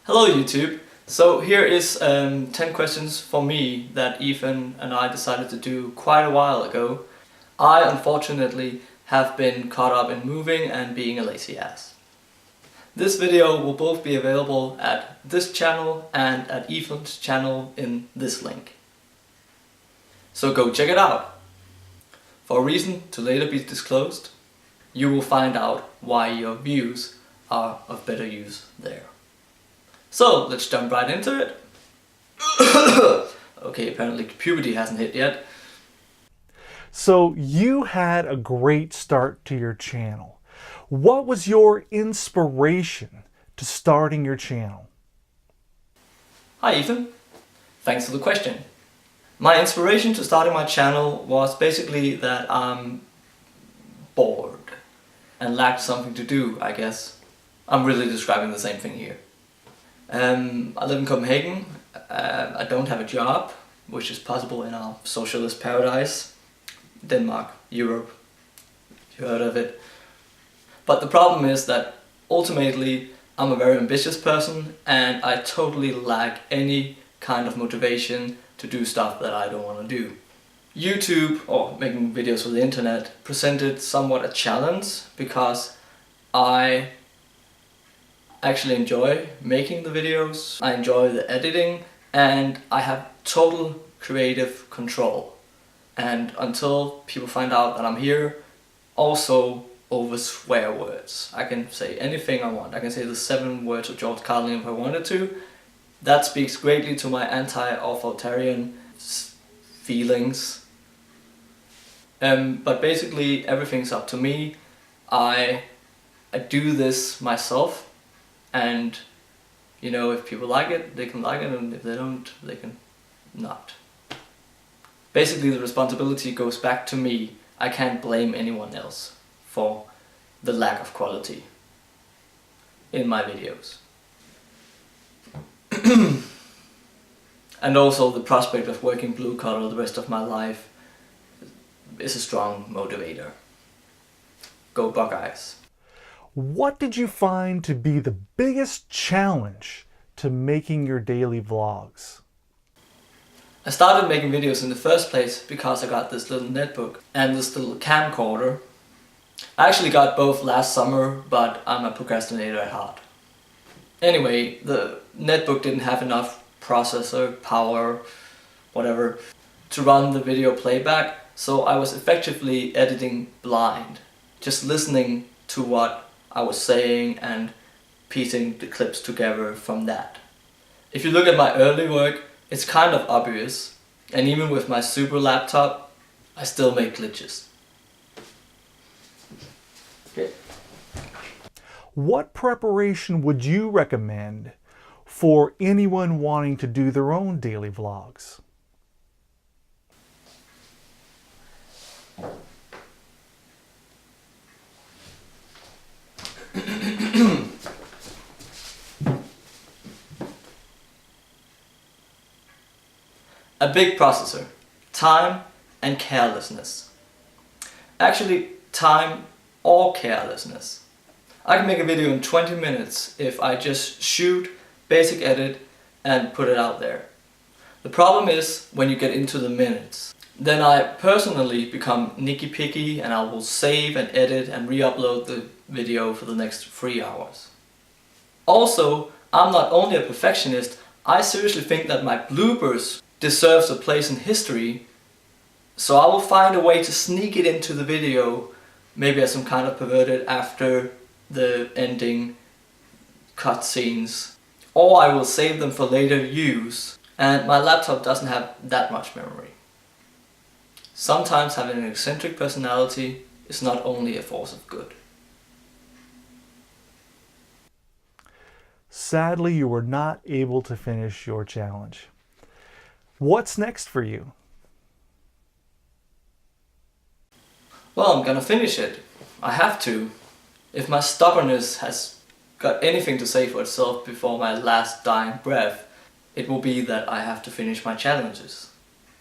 Hello YouTube! So here is 10 questions for me that Ethan and I decided to do quite a while ago. I unfortunately have been caught up in moving and being a lazy ass. This video will both be available at this channel and at Ethan's channel in this link. So go check it out! For a reason to later be disclosed, you will find out why your views are of better use there. So let's jump right into it. Okay, apparently puberty hasn't hit yet. So you had a great start to your channel. What was your inspiration to starting your channel? Hi Ethan, thanks for the question. My inspiration to starting my channel was basically that I'm bored and lacked something to do, I guess. I'm really describing the same thing here. I live in Copenhagen. I don't have a job, which is possible in our socialist paradise. Denmark, Europe, you heard of it. But the problem is that ultimately I'm a very ambitious person and I totally lack any kind of motivation to do stuff that I don't want to do. YouTube, or making videos for the internet, presented somewhat a challenge because I actually enjoy making the videos, I enjoy the editing, and I have total creative control. And until people find out that I'm here, also over swear words. I can say anything I want. I can say the 7 words of George Carlin if I wanted to. That speaks greatly to my anti-authoritarian feelings. But basically everything's up to me. I do this myself. And, you know, if people like it, they can like it, and if they don't, they can not. Basically, the responsibility goes back to me. I can't blame anyone else for the lack of quality in my videos. And also, the prospect of working blue collar the rest of my life is a strong motivator. Go Buckeyes! What did you find to be the biggest challenge to making your daily vlogs? I started making videos in the first place because I got this little netbook and this little camcorder. I actually got both last summer, but I'm a procrastinator at heart. Anyway, the netbook didn't have enough processor, power, whatever, to run the video playback, so I was effectively editing blind, just listening to what I was saying and piecing the clips together from that. If you look at my early work, it's kind of obvious, and even with my super laptop, I still make glitches. Okay. What preparation would you recommend for anyone wanting to do their own daily vlogs? A big processor, time and carelessness. Actually, time or carelessness. I can make a video in 20 minutes if I just shoot, basic edit and put it out there. The problem is when you get into the minutes. Then I personally become nitpicky and I will save and edit and re-upload the video for the next 3 hours. Also, I'm not only a perfectionist, I seriously think that my bloopers deserves a place in history, so I will find a way to sneak it into the video, maybe as some kind of perverted after the ending cutscenes, or I will save them for later use, and my laptop doesn't have that much memory. Sometimes having an eccentric personality is not only a force of good. Sadly, you were not able to finish your challenge. What's next for you? Well, I'm gonna finish it. I have to. If my stubbornness has got anything to say for itself before my last dying breath, it will be that I have to finish my challenges.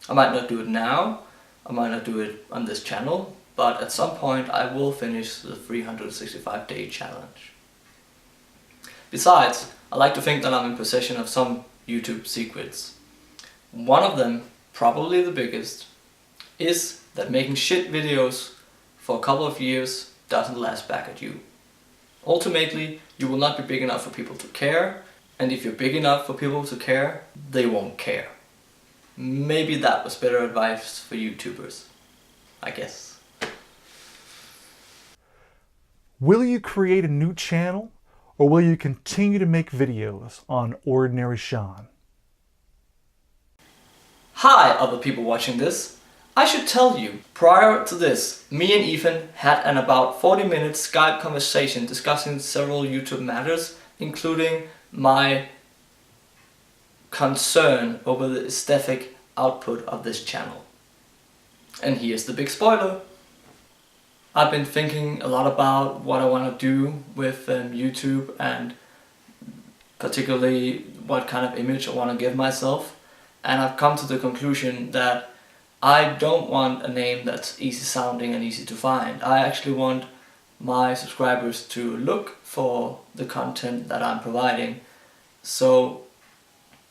I might not do it now, I might not do it on this channel, but at some point I will finish the 365-day challenge. Besides, I like to think that I'm in possession of some YouTube secrets. One of them, probably the biggest, is that making shit videos for a couple of years doesn't last back at you. Ultimately, you will not be big enough for people to care, and if you're big enough for people to care, they won't care. Maybe that was better advice for YouTubers, I guess. Will you create a new channel, or will you continue to make videos on Ordinary Sean? Hi, other people watching this. I should tell you, prior to this, me and Ethan had an about 40-minute Skype conversation discussing several YouTube matters, including my concern over the aesthetic output of this channel. And here's the big spoiler. I've been thinking a lot about what I want to do with YouTube, and particularly what kind of image I want to give myself. And I've come to the conclusion that I don't want a name that's easy sounding and easy to find. I actually want my subscribers to look for the content that I'm providing. So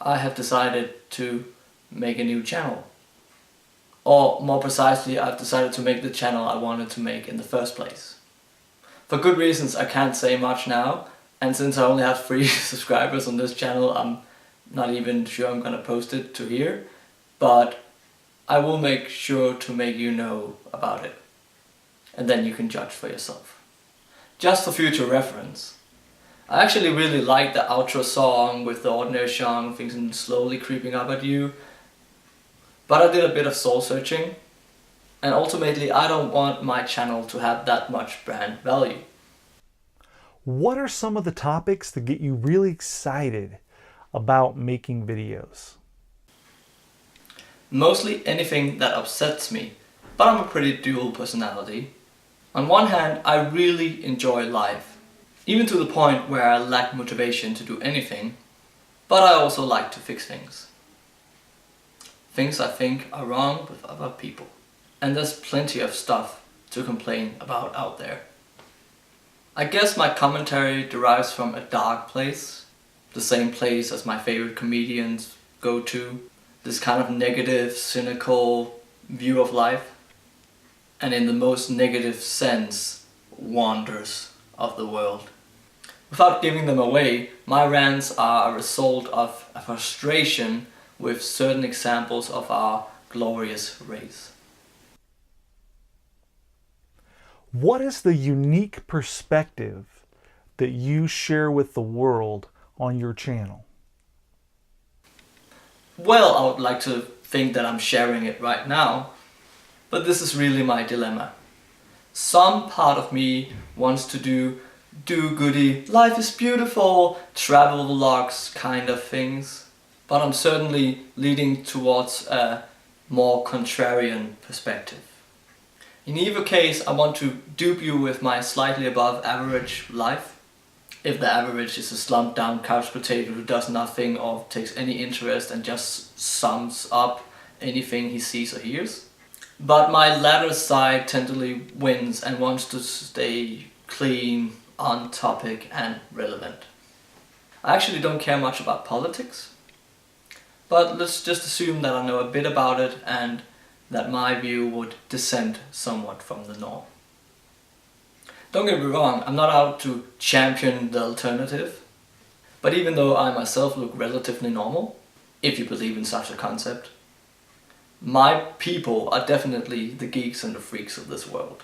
I have decided to make a new channel. Or more precisely, I've decided to make the channel I wanted to make in the first place. For good reasons I can't say much now, and since I only have 3 subscribers on this channel, I'm not even sure I'm gonna post it to here, but I will make sure to make you know about it, and then you can judge for yourself. Just for future reference, I actually really like the outro song with the Ordinary Sean, things slowly creeping up at you, but I did a bit of soul searching, and ultimately I don't want my channel to have that much brand value. What are some of the topics that get you really excited about making videos? Mostly anything that upsets me, but I'm a pretty dual personality. On one hand, I really enjoy life, even to the point where I lack motivation to do anything, but I also like to fix things. Things I think are wrong with other people. And there's plenty of stuff to complain about out there. I guess my commentary derives from a dark place, the same place as my favorite comedians go to, this kind of negative, cynical view of life, and in the most negative sense, wonders of the world. Without giving them away, my rants are a result of a frustration with certain examples of our glorious race. What is the unique perspective that you share with the world on your channel? Well, I would like to think that I'm sharing it right now, but this is really my dilemma. Some part of me wants to do goody, life is beautiful, travel vlogs kind of things, but I'm certainly leading towards a more contrarian perspective. In either case, I want to dupe you with my slightly above average life. If the average is a slumped down couch potato who does nothing or takes any interest and just sums up anything he sees or hears. But my latter side tenderly wins and wants to stay clean, on topic and relevant. I actually don't care much about politics, but let's just assume that I know a bit about it and that my view would dissent somewhat from the norm. Don't get me wrong, I'm not out to champion the alternative, but even though I myself look relatively normal, if you believe in such a concept, my people are definitely the geeks and the freaks of this world.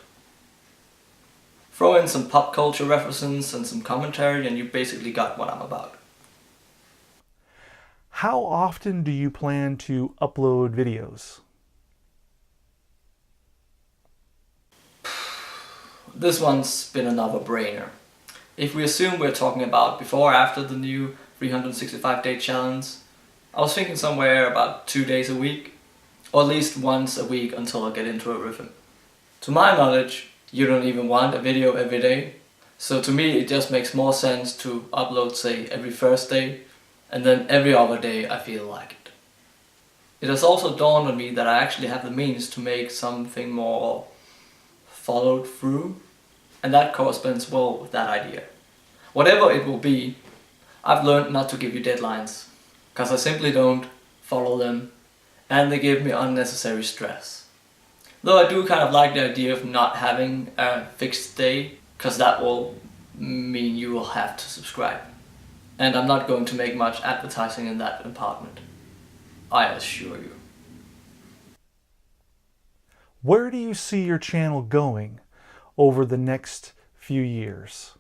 Throw in some pop culture references and some commentary and you basically got what I'm about. How often do you plan to upload videos? This one's been another brainer. If we assume we're talking about before or after the new 365-day challenge, I was thinking somewhere about 2 days a week, or at least once a week until I get into a rhythm. To my knowledge, you don't even want a video every day, so to me it just makes more sense to upload, say, every Thursday, and then every other day I feel like it. It has also dawned on me that I actually have the means to make something more followed through, and that corresponds well with that idea. Whatever it will be, I've learned not to give you deadlines, because I simply don't follow them, and they give me unnecessary stress. Though I do kind of like the idea of not having a fixed day, because that will mean you will have to subscribe. And I'm not going to make much advertising in that department, I assure you. Where do you see your channel going over the next few years?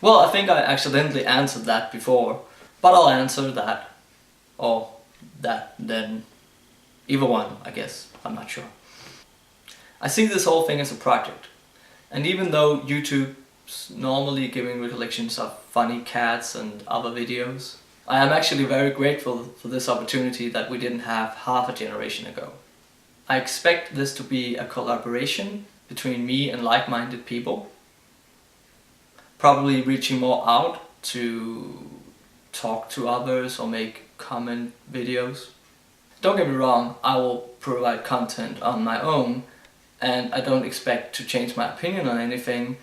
Well, I think I accidentally answered that before, but I'll answer that, or that then, either one, I guess, I'm not sure. I see this whole thing as a project, and even though YouTube's normally giving recollections of funny cats and other videos, I am actually very grateful for this opportunity that we didn't have half a generation ago. I expect this to be a collaboration between me and like-minded people, probably reaching more out to talk to others or make comment videos. Don't get me wrong, I will provide content on my own, and I don't expect to change my opinion on anything,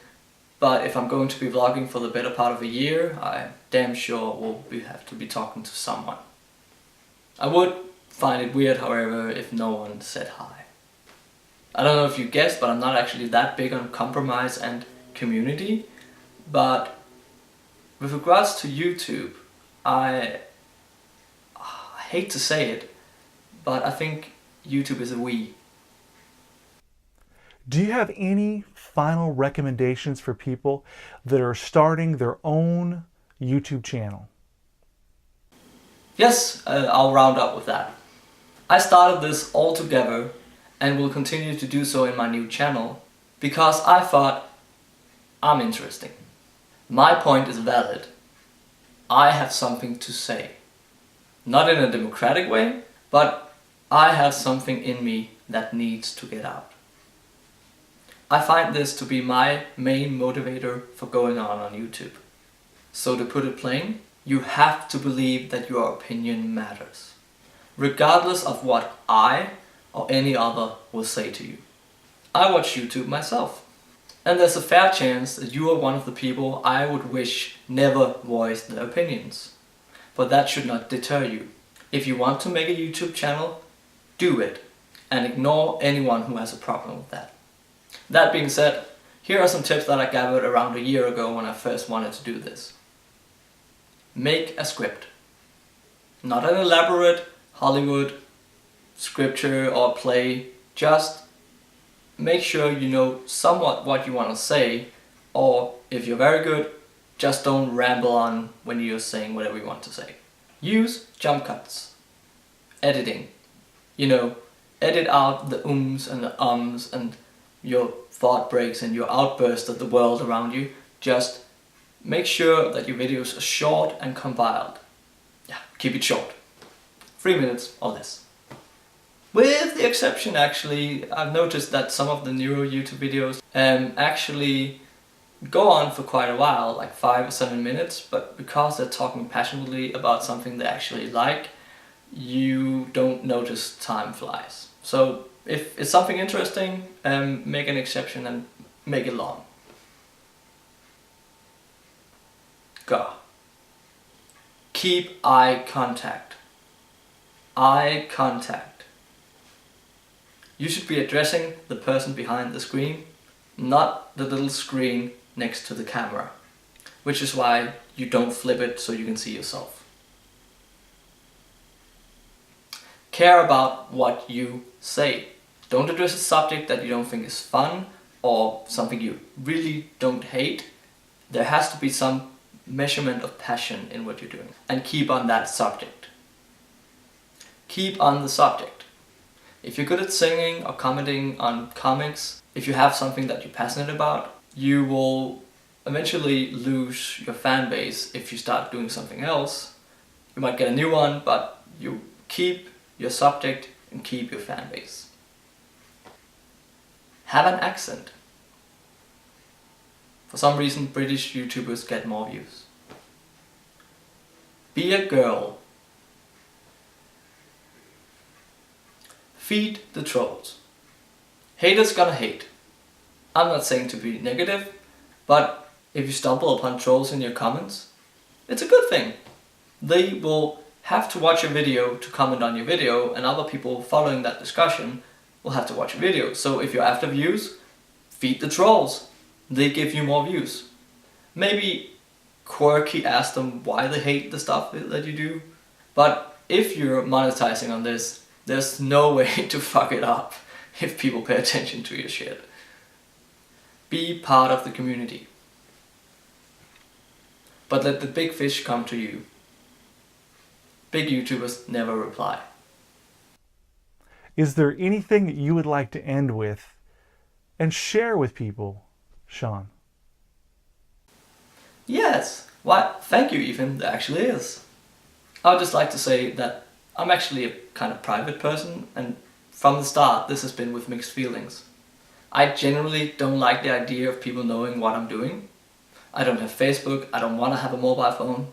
but if I'm going to be vlogging for the better part of a year, I damn sure will have to be talking to someone. I would find it weird, however, if no one said hi. I don't know if you guessed, but I'm not actually that big on compromise and community. But with regards to YouTube, I hate to say it, but I think YouTube is a we. Do you have any final recommendations for people that are starting their own YouTube channel? Yes, I'll round up with that. I started this all together and will continue to do so in my new channel because I thought I'm interesting. My point is valid. I have something to say. Not in a democratic way, but I have something in me that needs to get out. I find this to be my main motivator for going on YouTube. So to put it plain, you have to believe that your opinion matters, regardless of what I or any other will say to you. I watch YouTube myself, and there's a fair chance that you are one of the people I would wish never voiced their opinions. But that should not deter you. If you want to make a YouTube channel, do it, and ignore anyone who has a problem with that. That being said, here are some tips that I gathered around a year ago when I first wanted to do this. Make a script. Not an elaborate Hollywood scripture or play, just make sure you know somewhat what you want to say, or if you're very good, just don't ramble on when you're saying whatever you want to say. Use jump cuts. Editing. Edit out the ums and the ums and your thought breaks and your outburst of the world around you. Just make sure that your videos are short and compiled. Yeah, keep it short. 3 minutes or less. With the exception, actually, I've noticed that some of the newer YouTube videos actually go on for quite a while, like 5 or 7 minutes, but because they're talking passionately about something they actually like, you don't notice time flies. So if it's something interesting, make an exception and make it long. Go. Keep eye contact. Eye contact. You should be addressing the person behind the screen, not the little screen next to the camera, which is why you don't flip it so you can see yourself. Care about what you say. Don't address a subject that you don't think is fun or something you really don't hate. There has to be some measurement of passion in what you're doing, and keep on that subject. Keep on the subject. If you're good at singing or commenting on comics, if you have something that you're passionate about, you will eventually lose your fan base if you start doing something else. You might get a new one, but you keep your subject and keep your fan base. Have an accent. For some reason, British YouTubers get more views. Be a girl. Feed the trolls. Haters gonna hate. I'm not saying to be negative, but If you stumble upon trolls in your comments, it's a good thing. They will have to watch your video to comment on your video, and other people following that discussion will have to watch your video. So if you're after views, feed the trolls. They give you more views. Maybe quirky ask them why they hate the stuff that you do. But if you're monetizing on this, there's no way to fuck it up if people pay attention to your shit. Be part of the community. But let the big fish come to you. Big YouTubers never reply. Is there anything that you would like to end with and share with people, Sean? Yes! Why, thank you, Ethan. There actually is. I would just like to say that I'm actually a kind of private person, and from the start this has been with mixed feelings. I generally don't like the idea of people knowing what I'm doing. I don't have Facebook, I don't want to have a mobile phone.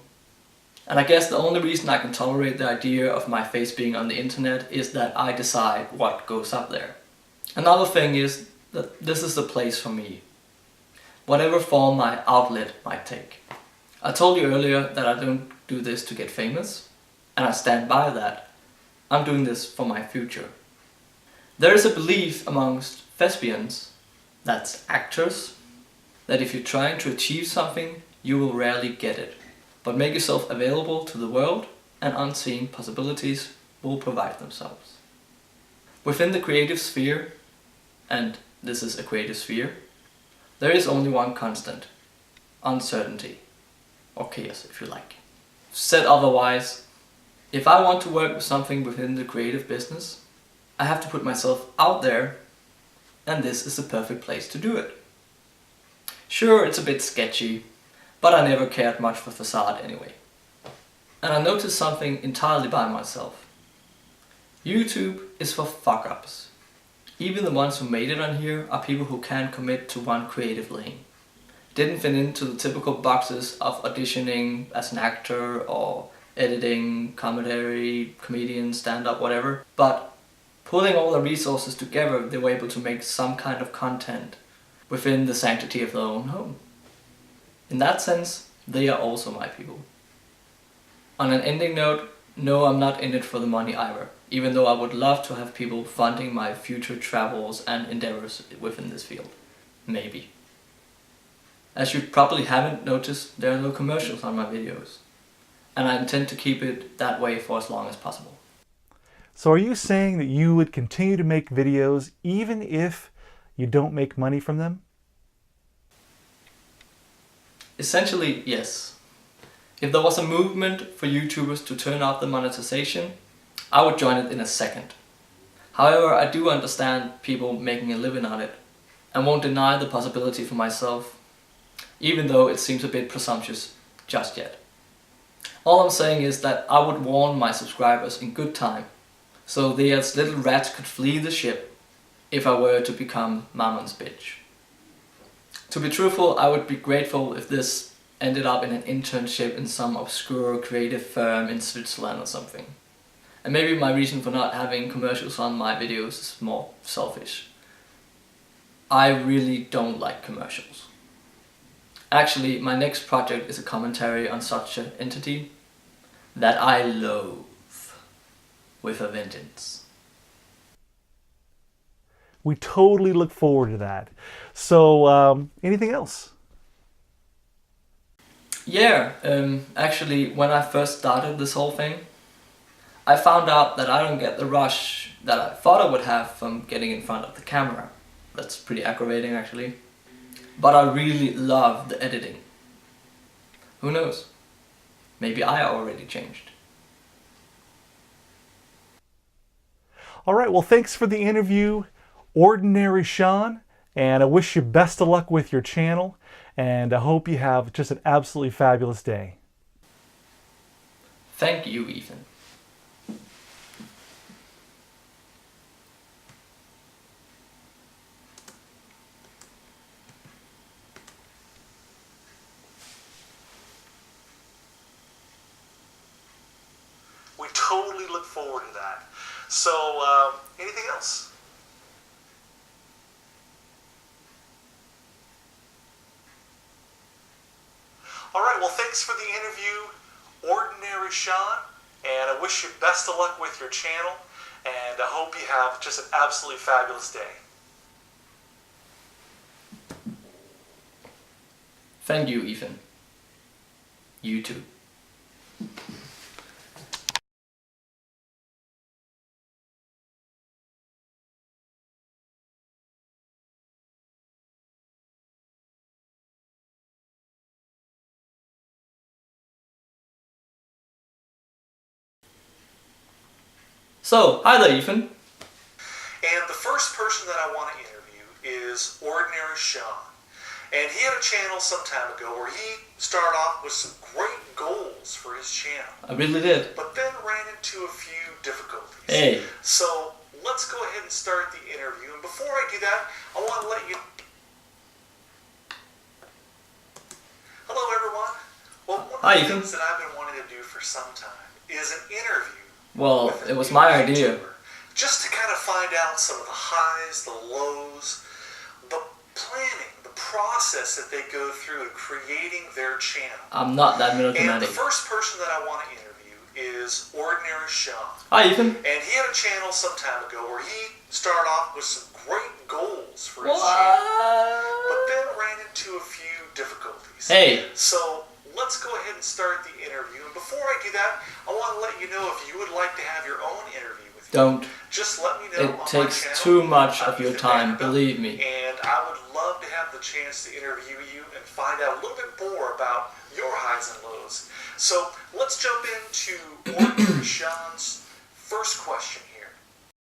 And I guess the only reason I can tolerate the idea of my face being on the internet is that I decide what goes up there. Another thing is that this is the place for me. Whatever form my outlet might take. I told you earlier that I don't do this to get famous, and I stand by that. I'm doing this for my future. There is a belief amongst thespians, that's actors, that if you're trying to achieve something, you will rarely get it. But make yourself available to the world, and unseen possibilities will provide themselves. Within the creative sphere, and this is a creative sphere, there is only one constant: uncertainty, or chaos if you like. Said otherwise, if I want to work with something within the creative business, I have to put myself out there, and this is the perfect place to do it. Sure, it's a bit sketchy, but I never cared much for facade anyway. And I noticed something entirely by myself. YouTube is for fuck-ups. Even the ones who made it on here are people who can't commit to one creative lane. Didn't fit into the typical boxes of auditioning as an actor or editing, commentary, comedian, stand-up, whatever. But pulling all the resources together, they were able to make some kind of content within the sanctity of their own home. In that sense, they are also my people. On an ending note, no, I'm not in it for the money either, even though I would love to have people funding my future travels and endeavors within this field. Maybe. As you probably haven't noticed, there are no commercials on my videos, and I intend to keep it that way for as long as possible. So are you saying that you would continue to make videos even if you don't make money from them? Essentially, yes. If there was a movement for YouTubers to turn off the monetization, I would join it in a second. However, I do understand people making a living on it, and won't deny the possibility for myself, even though it seems a bit presumptuous just yet. All I'm saying is that I would warn my subscribers in good time, so they as little rats could flee the ship if I were to become Mammon's bitch. To be truthful, I would be grateful if this ended up in an internship in some obscure creative firm in Switzerland or something. And maybe my reason for not having commercials on my videos is more selfish. I really don't like commercials. Actually, my next project is a commentary on such an entity that I loathe with a vengeance. We totally look forward to that. So, anything else? Yeah, actually, when I first started this whole thing, I found out that I don't get the rush that I thought I would have from getting in front of the camera. That's pretty aggravating, actually. But I really love the editing. Who knows? Maybe I already changed. All right, well, thanks for the interview, Ordinary Sean, and I wish you best of luck with your channel, and I hope you have just an absolutely fabulous day. Thank you, Ethan. We totally look forward to that. So, anything else? All right, well, thanks for the interview, Ordinary Sean, and I wish you best of luck with your channel, and I hope you have just an absolutely fabulous day. Thank you, Ethan. You too. So, hi there, Ethan. And the first person that I want to interview is Ordinary Sean. And he had a channel some time ago where he started off with some great goals for his channel. I really did. But then ran into a few difficulties. Hey. So let's go ahead and start the interview. And before I do that, I want to let you... Hello, everyone. Well, one Hi, of the Ethan. things that I've been wanting to do for some time is an interview. Well, with it was a my YouTuber, idea. just to kind of find out some of the highs, the lows, the planning, the process that they go through in creating their channel. I'm not that And melodramatic. the first person that I want to interview is Ordinary Sean. Hi, Ethan. And he had a channel some time ago where he started off with some great goals for his channel, but then ran into a few difficulties. Hey. So let's go ahead and start the interview. And before I do that, I want to let you know if you would like to have your own interview with me. Don't. Just let me know. It takes too much of your time, believe me. And I would love to have the chance to interview you and find out a little bit more about your highs and lows. So let's jump into Ordinary Sean's first question.